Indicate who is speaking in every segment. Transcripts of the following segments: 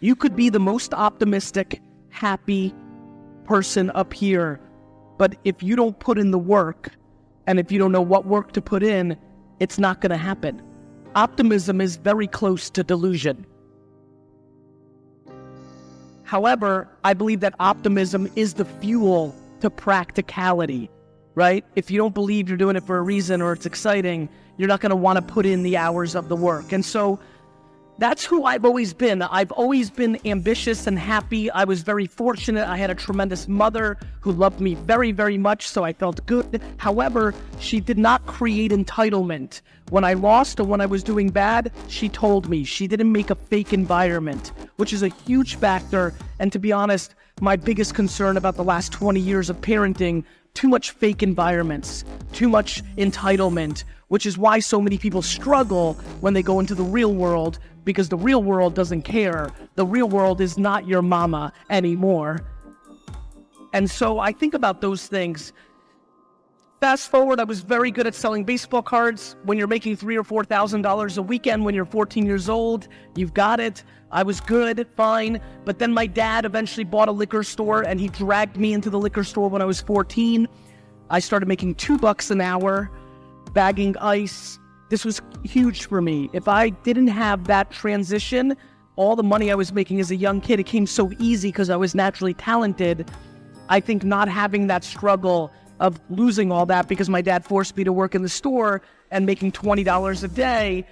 Speaker 1: You could be the most optimistic, happy person up here, but if you don't put in the work, and if you don't know what work to put in, it's not going to happen. Optimism is very close to delusion. However, I believe that optimism is the fuel to practicality, right? If you don't believe you're doing it for a reason or it's exciting, you're not going to want to put in the hours of the work. And so that's who I've always been. I've always been ambitious and happy. I was very fortunate. I had a tremendous mother who loved me very, very much, so I felt good. However, she did not create entitlement. When I lost or when I was doing bad, she told me. She didn't make a fake environment, which is a huge factor. And to be honest, my biggest concern about the last 20 years of parenting, too much fake environments, too much entitlement, which is why so many people struggle when they go into the real world, because the real world doesn't care. The real world is not your mama anymore. And so I think about those things. Fast forward, I was very good at selling baseball cards. When you're making $3,000 or $4,000 a weekend when you're 14 years old, you've got it. I was good, fine. But then my dad eventually bought a liquor store, and he dragged me into the liquor store when I was 14. I started making $2 an hour, bagging ice. This was huge for me. If I didn't have that transition, all the money I was making as a young kid, it came so easy because I was naturally talented. I think not having that struggle of losing all that because my dad forced me to work in the store and making $20 a day,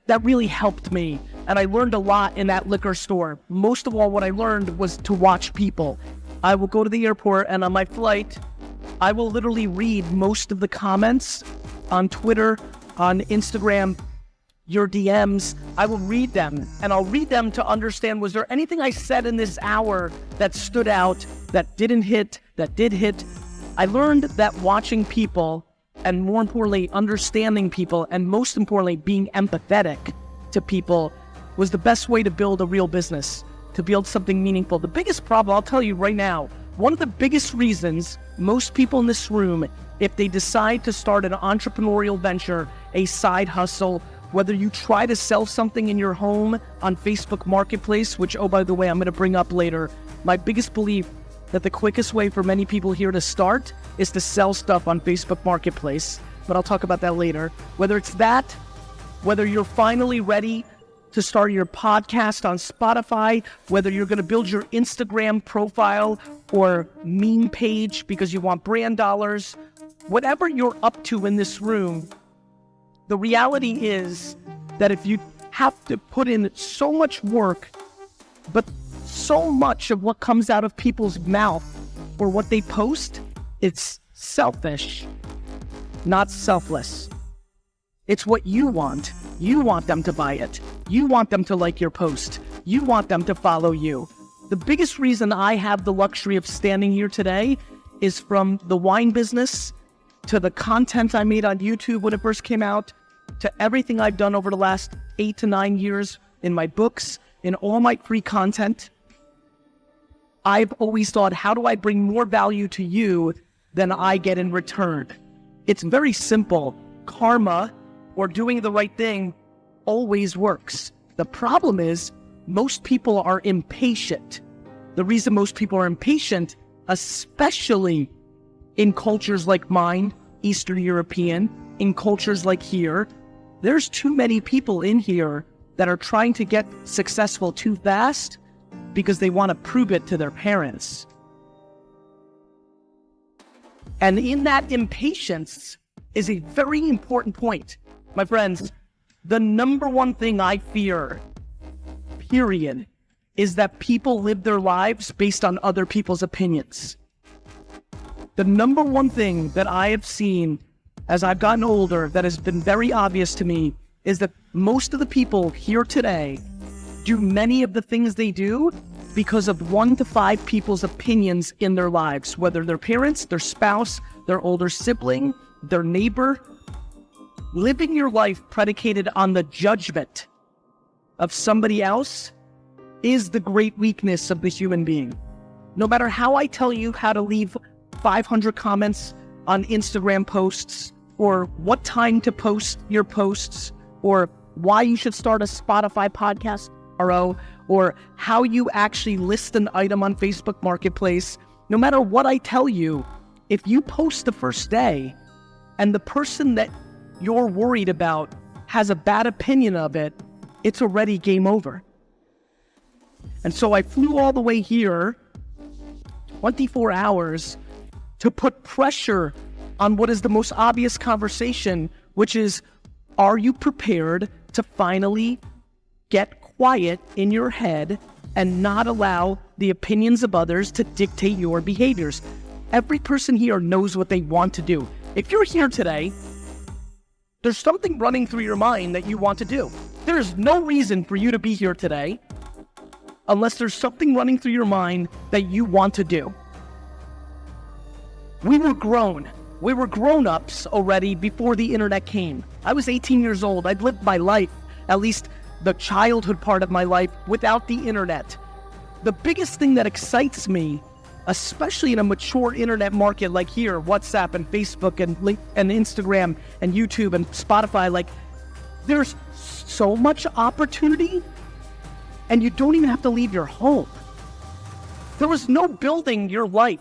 Speaker 1: that really helped me. And I learned a lot in that liquor store. Most of all, what I learned was to watch people. I will go to the airport, and on my flight, I will literally read most of the comments on Twitter, on Instagram, your DMs. I will read them, and I'll read them to understand, was there anything I said in this hour that stood out, that didn't hit, that did hit? I learned that watching people, and more importantly, understanding people, and most importantly, being empathetic to people, was the best way to build a real business, to build something meaningful. The biggest problem, I'll tell you right now, one of the biggest reasons most people in this room, if they decide to start an entrepreneurial venture, a side hustle, whether you try to sell something in your home on Facebook Marketplace, which, oh, by the way, I'm going to bring up later, my biggest belief that the quickest way for many people here to start is to sell stuff on Facebook Marketplace, but I'll talk about that later. Whether it's that, whether you're finally ready to start your podcast on Spotify, whether you're going to build your Instagram profile or meme page because you want brand dollars, whatever you're up to in this room, the reality is that if you have to put in so much work, but so much of what comes out of people's mouth or what they post, it's selfish, not selfless. It's what you want. You want them to buy it. You want them to like your post. You want them to follow you. The biggest reason I have the luxury of standing here today is from the wine business to the content I made on YouTube when it first came out, to everything I've done over the last 8 to 9 years in my books, in all my free content. I've always thought, how do I bring more value to you than I get in return? It's very simple. Karma, or doing the right thing, always works. The problem is most people are impatient. The reason most people are impatient, especially in cultures like mine, Eastern European, in cultures like here, there's too many people in here that are trying to get successful too fast because they want to prove it to their parents. And in that impatience is a very important point. My friends, the number one thing I fear, period, is that people live their lives based on other people's opinions. The number one thing that I have seen as I've gotten older that has been very obvious to me is that most of the people here today do many of the things they do because of 1 to 5 people's opinions in their lives, whether their parents, their spouse, their older sibling, their neighbor. Living your life predicated on the judgment of somebody else is the great weakness of the human being. No matter how I tell you how to leave 500 comments on Instagram posts, or what time to post your posts, or why you should start a Spotify podcast tomorrow, or how you actually list an item on Facebook Marketplace. No matter what I tell you, if you post the first day and the person that you're worried about has a bad opinion of it, it's already game over. And so I flew all the way here, 24 hours, to put pressure on what is the most obvious conversation, which is, are you prepared to finally get quiet in your head and not allow the opinions of others to dictate your behaviors? Every person here knows what they want to do. If you're here today, there's something running through your mind that you want to do. There's no reason for you to be here today unless there's something running through your mind that you want to do. We were grown. We were grown-ups already before the internet came. I was 18 years old. I'd lived my life, at least the childhood part of my life, without the internet. The biggest thing that excites me, especially in a mature internet market like here, WhatsApp and Facebook and Instagram and YouTube and Spotify, like, there's so much opportunity and you don't even have to leave your home. There was no building your life,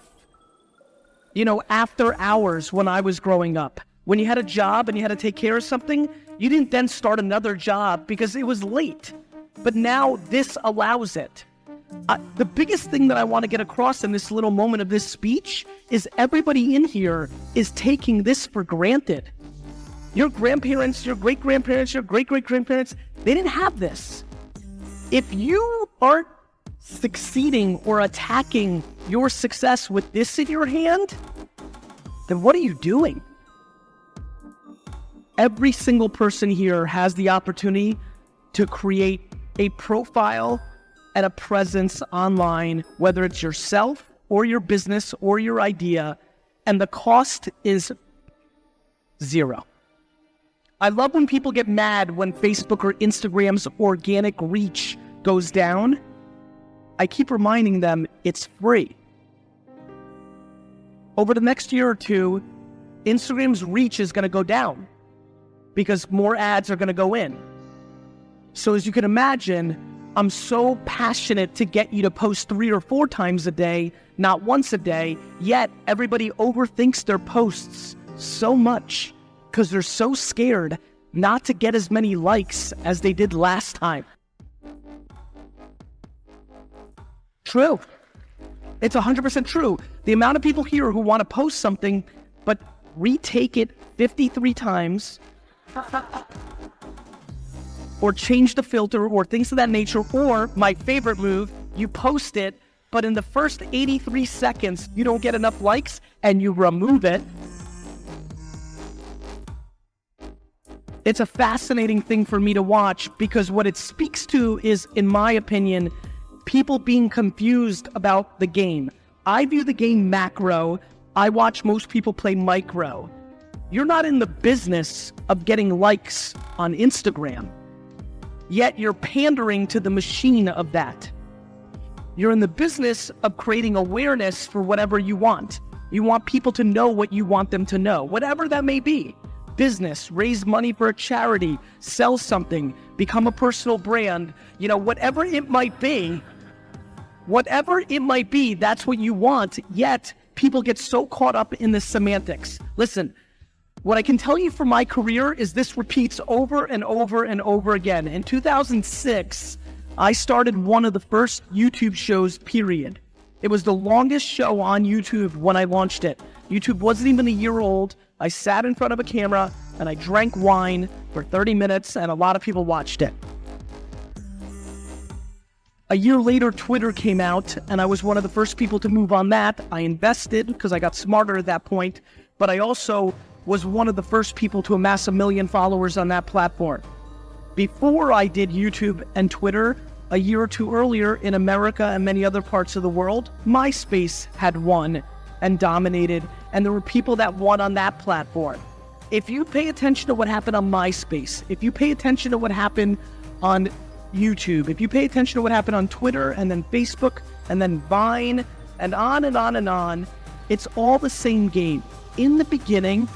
Speaker 1: after hours when I was growing up. When you had a job and you had to take care of something, you didn't then start another job because it was late. But now this allows it. The biggest thing that I want to get across in this little moment of this speech is everybody in here is taking this for granted. Your grandparents, your great-grandparents, your great-great-grandparents, they didn't have this. If you aren't succeeding or attacking your success with this in your hand, then what are you doing? Every single person here has the opportunity to create a profile and a presence online, whether it's yourself or your business or your idea, and the cost is zero. I love when people get mad when Facebook or Instagram's organic reach goes down. I keep reminding them it's free. Over the next year or two, Instagram's reach is going to go down because more ads are going to go in. So as you can imagine, I'm so passionate to get you to post 3 or 4 times a day, not once a day, yet everybody overthinks their posts so much because they're so scared not to get as many likes as they did last time. True. It's 100% true. The amount of people here who want to post something, but retake it 53 times, or change the filter, or things of that nature, or my favorite move, you post it, but in the first 83 seconds, you don't get enough likes, and you remove it. It's a fascinating thing for me to watch, because what it speaks to is, in my opinion, people being confused about the game. I view the game macro. I watch most people play micro. You're not in the business of getting likes on Instagram, yet you're pandering to the machine of that. You're in the business of creating awareness for whatever you want. You want people to know what you want them to know, whatever that may be. Business, raise money for a charity, sell something, become a personal brand, whatever it might be, that's what you want, yet people get so caught up in the semantics. Listen, what I can tell you from my career is this repeats over and over and over again. In 2006, I started one of the first YouTube shows, period. It was the longest show on YouTube when I launched it. YouTube wasn't even a year old. I sat in front of a camera and I drank wine for 30 minutes and a lot of people watched it. A year later, Twitter came out and I was one of the first people to move on that. I invested because I got smarter at that point, but I also was one of the first people to amass 1 million followers on that platform. Before I did YouTube and Twitter, a year or two earlier in America and many other parts of the world, MySpace had won and dominated, and there were people that won on that platform. If you pay attention to what happened on MySpace, if you pay attention to what happened on YouTube, if you pay attention to what happened on Twitter and then Facebook and then Vine and on and on and on, it's all the same game. In the beginning,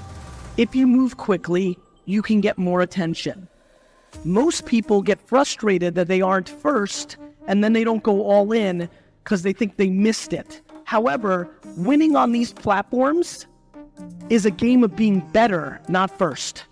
Speaker 1: if you move quickly, you can get more attention. Most people get frustrated that they aren't first and then they don't go all in because they think they missed it. However, winning on these platforms is a game of being better, not first.